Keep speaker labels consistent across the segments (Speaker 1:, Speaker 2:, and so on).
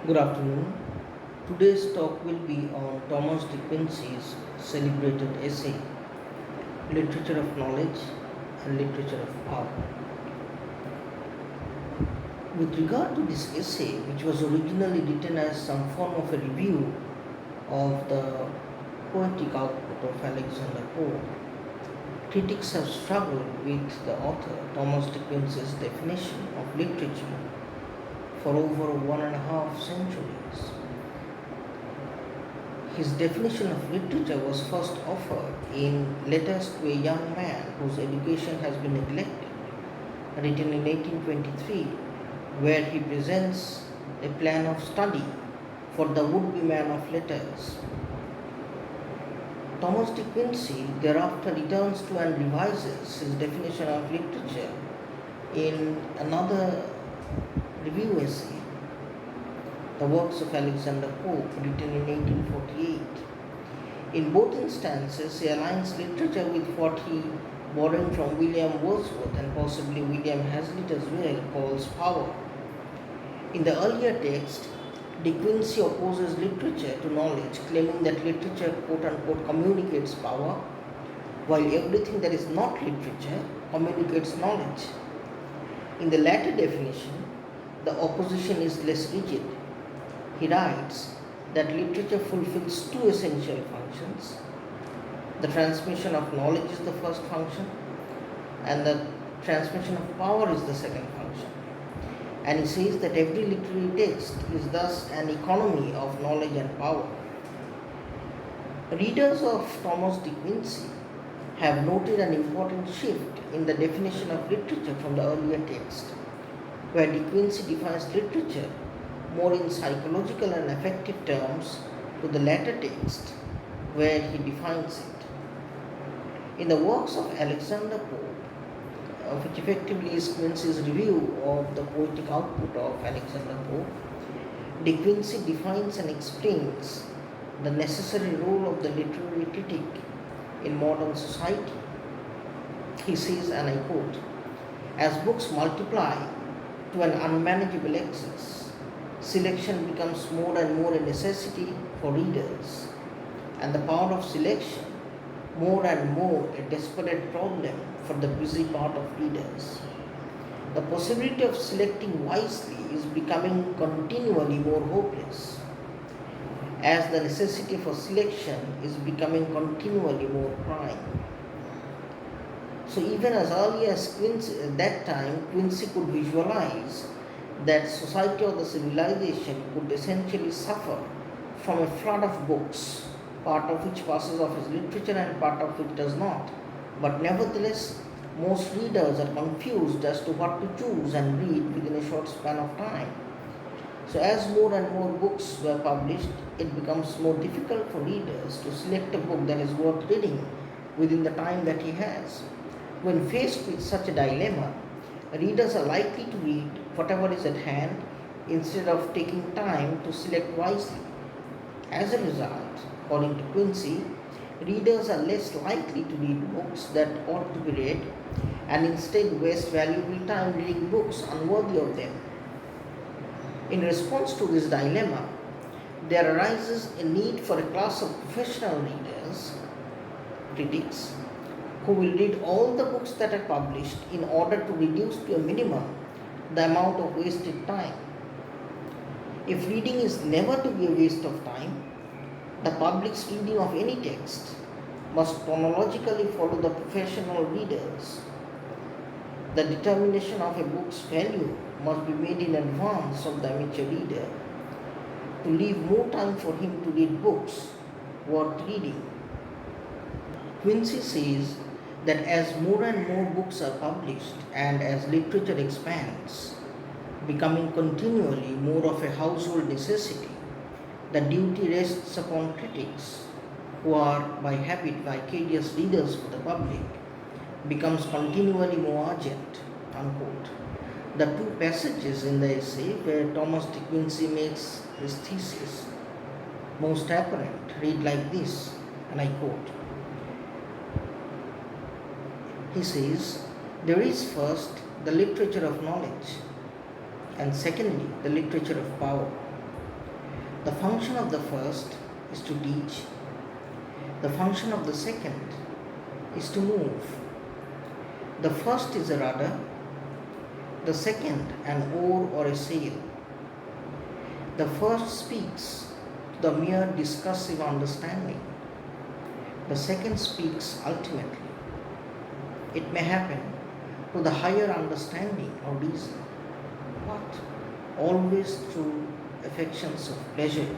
Speaker 1: Good afternoon. Today's talk will be on Thomas de Quincey's celebrated essay, Literature of Knowledge and Literature of Power. With regard to this essay, which was originally written as some form of a review of the poetic output of Alexander Pope, critics have struggled with the author Thomas de Quincey's definition of literature for over 1.5 centuries. His definition of literature was first offered in Letters to a Young Man Whose Education Has Been Neglected, written in 1823, where he presents a plan of study for the would-be man of letters. Thomas de Quincey thereafter returns to and revises his definition of literature in another review essay, The Works of Alexander Pope, written in 1848. In both instances, he aligns literature with what he, borrowing from William Wordsworth and possibly William Hazlitt as well, calls power. In the earlier text, de Quincey opposes literature to knowledge, claiming that literature quote-unquote communicates power, while everything that is not literature communicates knowledge. In the latter definition, the opposition is less rigid. He writes that literature fulfills two essential functions. The transmission of knowledge is the first function, and the transmission of power is the second function. And he says that every literary text is thus an economy of knowledge and power. Readers of Thomas de Quincey have noted an important shift in the definition of literature from the earlier text, where de Quincey defines literature more in psychological and affective terms, to the latter text, where he defines it. In the works of Alexander Pope, which effectively is Quincey's review of the poetic output of Alexander Pope, de Quincey defines and explains the necessary role of the literary critic in modern society. He says, and I quote, "As books multiply to an unmanageable excess, selection becomes more and more a necessity for readers, and the power of selection more and more a desperate problem for the busy part of readers. The possibility of selecting wisely is becoming continually more hopeless, as the necessity for selection is becoming continually more prime." So even as early as Quincey, at that time, Quincey could visualize that society or the civilization could essentially suffer from a flood of books, part of which passes off as literature and part of which does not. But nevertheless, most readers are confused as to what to choose and read within a short span of time. So as more and more books were published, it becomes more difficult for readers to select a book that is worth reading within the time that he has. When faced with such a dilemma, readers are likely to read whatever is at hand instead of taking time to select wisely. As a result, according to Quincey, readers are less likely to read books that ought to be read and instead waste valuable time reading books unworthy of them. In response to this dilemma, there arises a need for a class of professional readers, critics, who will read all the books that are published in order to reduce to a minimum the amount of wasted time. If reading is never to be a waste of time, the public's reading of any text must chronologically follow the professional readers. The determination of a book's value must be made in advance of the amateur reader, to leave more time for him to read books worth reading. Quincey says that as more and more books are published and as literature expands, becoming continually more of a household necessity, the duty rests upon critics, who are by habit vicarious readers for the public, becomes continually more urgent. Unquote. The two passages in the essay where Thomas de Quincey makes his thesis most apparent read like this, and I quote. He says, "There is first the literature of knowledge, and secondly, the literature of power. The function of the first is to teach, the function of the second is to move. The first is a rudder, the second an oar or a sail. The first speaks to the mere discursive understanding, the second speaks ultimately. It may happen to the higher understanding or reason, but always through affections of pleasure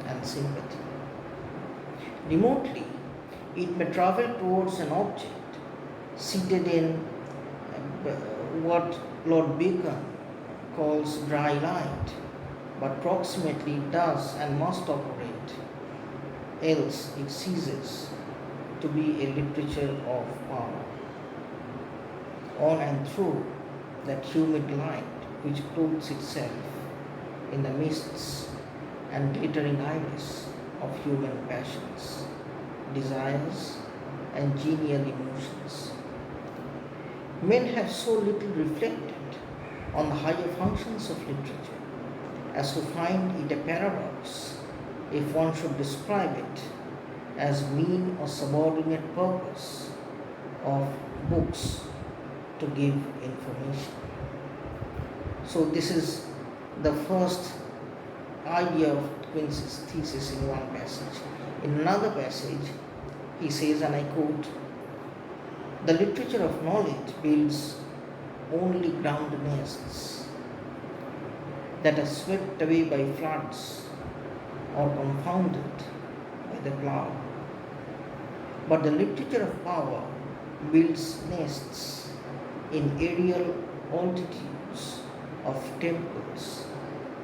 Speaker 1: and sympathy. Remotely, it may travel towards an object seated in what Lord Bacon calls dry light, but proximately it does and must operate, else it ceases to be a literature of power. On and through that humid light which clothes itself in the mists and glittering iris of human passions, desires, and genial emotions. Men have so little reflected on the higher functions of literature as to find it a paradox if one should describe it as mean or subordinate purpose of books to give information. So this is the first idea of Quincey's thesis in one passage. In another passage, he says, and I quote, "The literature of knowledge builds only ground nests that are swept away by floods or confounded by the cloud. But the literature of power builds nests in aerial altitudes of temples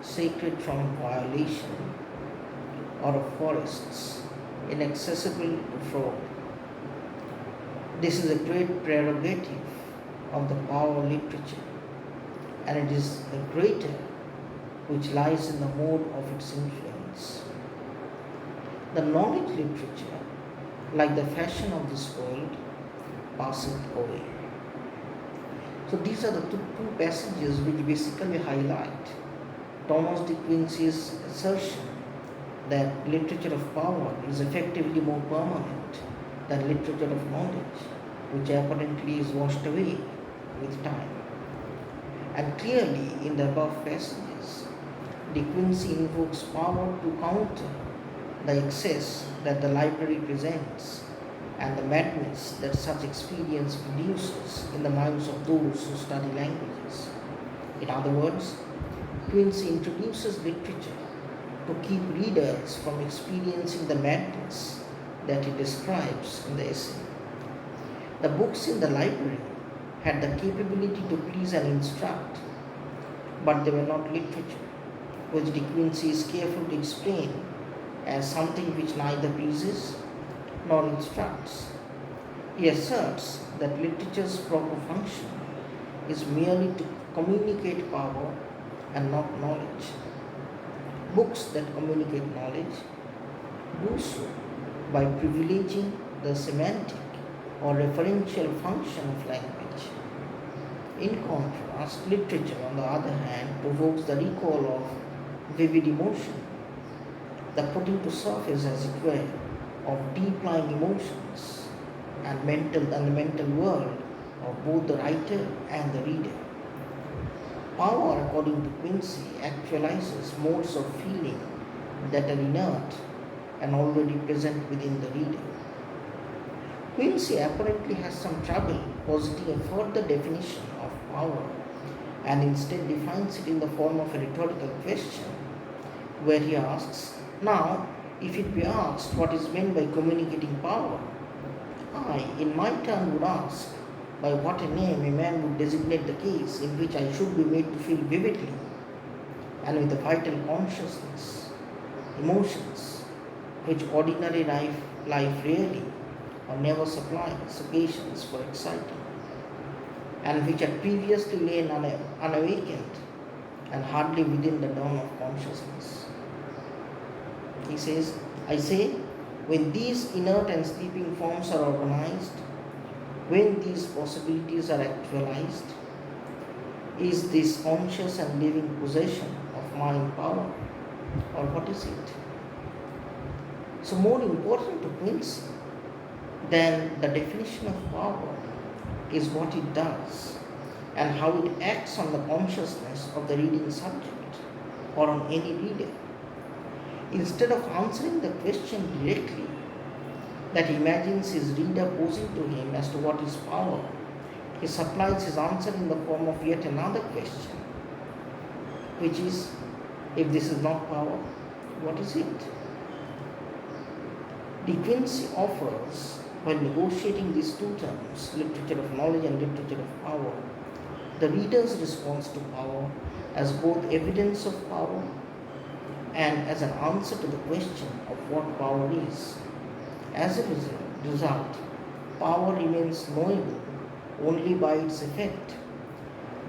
Speaker 1: sacred from violation, or of forests inaccessible to fraud. This is a great prerogative of the power of literature, and it is the greater which lies in the mode of its influence. The knowledge literature, like the fashion of this world, passeth away." So these are the two passages which basically highlight Thomas de Quincey's assertion that literature of power is effectively more permanent than literature of knowledge, which apparently is washed away with time. And clearly, in the above passages, de Quincey invokes power to counter the excess that the library presents and the madness that such experience produces in the minds of those who study languages. In other words, Quincey introduces literature to keep readers from experiencing the madness that he describes in the essay. The books in the library had the capability to please and instruct, but they were not literature, which de Quincey is careful to explain as something which neither pleases nor instructs. He asserts that literature's proper function is merely to communicate power and not knowledge. Books that communicate knowledge do so by privileging the semantic or referential function of language. In contrast, literature, on the other hand, provokes the recall of vivid emotion, the putting to surface, as it were, of deep-lying emotions and the mental world of both the writer and the reader. Power, according to Quincey, actualizes modes of feeling that are inert and already present within the reader. Quincey apparently has some trouble positing a further definition of power and instead defines it in the form of a rhetorical question where he asks, "Now, if it be asked what is meant by communicating power, I, in my turn, would ask by what a name a man would designate the case in which I should be made to feel vividly and with a vital consciousness, emotions which ordinary life rarely or never supplies occasions for exciting, and which had previously lain unawakened and hardly within the dawn of consciousness." He says, "I say, when these inert and sleeping forms are organized, when these possibilities are actualized, is this conscious and living possession of mind power? or what is it? So, more important to Quincey than the definition of power is what it does and how it acts on the consciousness of the reading subject or on any reader. Instead of answering the question directly, that imagines his reader posing to him as to what is power, he supplies his answer in the form of yet another question, which is, if this is not power, what is it? De Quincey offers, while negotiating these two terms, literature of knowledge and literature of power, the reader's response to power as both evidence of power and as an answer to the question of what power is. As a result, power remains knowable only by its effect,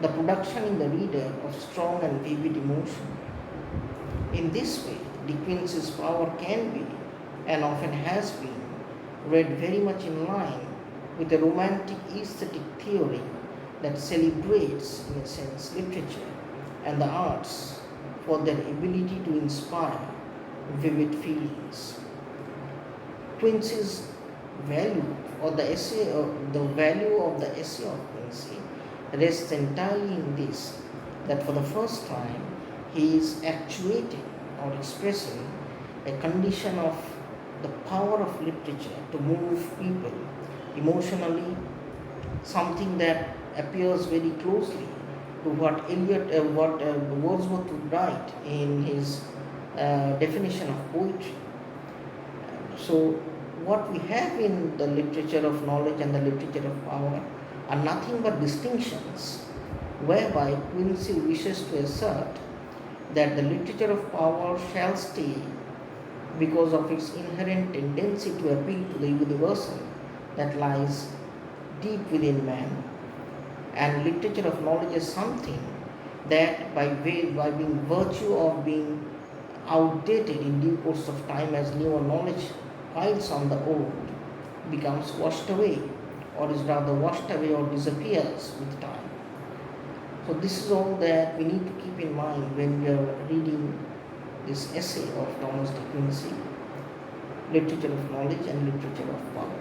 Speaker 1: the production in the reader of strong and vivid emotion. In this way, De Quincey's power can be, and often has been, read very much in line with the romantic aesthetic theory that celebrates, in a sense, literature and the arts for their ability to inspire vivid feelings. Quincey's value or the value of the essay of Quincey rests entirely in this, that for the first time he is actuating or expressing a condition of the power of literature to move people emotionally, something that appears very closely to what Wordsworth would write in his definition of poetry. So, what we have in the literature of knowledge and the literature of power are nothing but distinctions, whereby Quincey wishes to assert that the literature of power shall stay because of its inherent tendency to appeal to the universal that lies deep within man, and literature of knowledge is something that by being virtue of being outdated in due course of time as newer knowledge piles on the old, becomes washed away, or is rather washed away or disappears with time. So this is all that we need to keep in mind when we are reading this essay of Thomas de Quincey, Literature of Knowledge and Literature of Power.